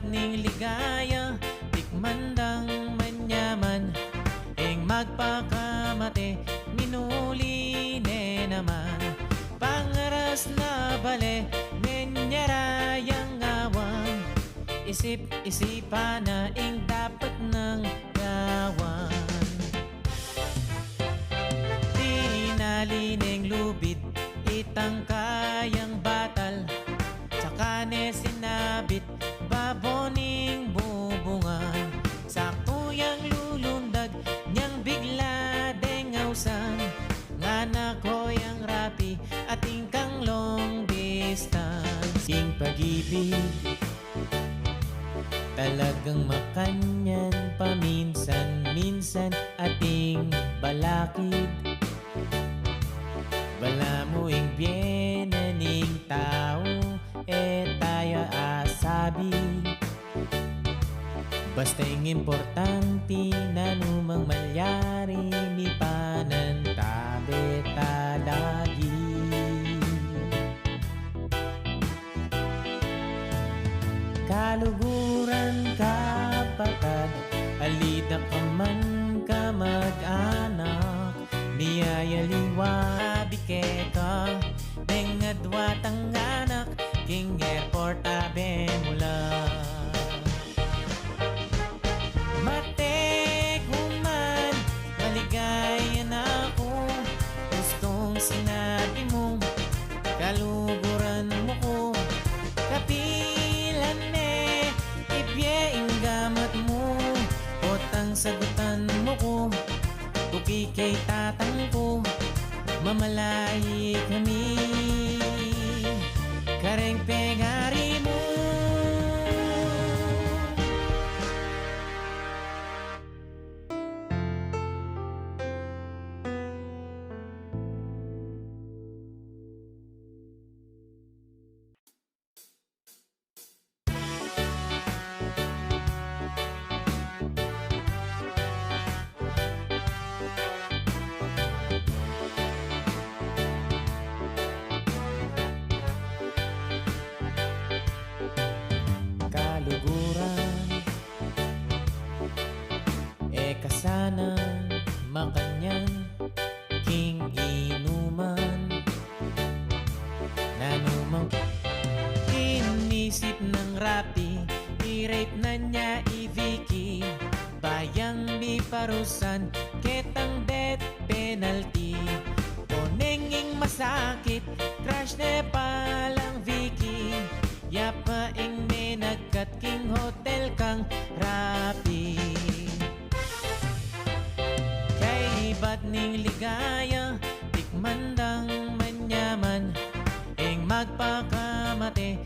ning ligaya, tikmandang manyaman, ing magpakamate, minuli ne naman. Pangaras na bale, nenyarayang awan, isip-isipan na ing dapat ng gawan. Tinalineng lubid, itang kayang batal, tsaka ne sinabit, baboning bubungan. Sakto yang lulundag, niyang bigla dengawsan, nga nako yang rapi, ating kang long distance. Ing pag-ibig, talagang makanyan paminsan-minsan, ating balakid. Bala mo ing bienaning tao, tayo asabi. Basta ing importante na numang malyari, mi panantabi talagi. Kaluguran kapatid, alida ka man ka mag-anak, niyayaliwa bikeka, nengadwa tanganak, king airport abe mula. Matek human, maligaya na ako, gustong sinabi mo, kaluguran mo ko, kapilan ne, ibye ing gamat mo, potang sagutan mo ko, tuki kay tatang ko, mamalayi kami, kareng pegari mo. Kaluguran, kasana makanyan, king inuman, nanumang inisip ng rapi, i-rape na niya i-Vicky, bayang mi parusan, ketang death penalty, ponenging masakit, crash ne palang Vicky, yapa ing nagkat king hotel kang rapi. Kay ba't ning ligaya, tikmandang manyaman, ing magpakamate,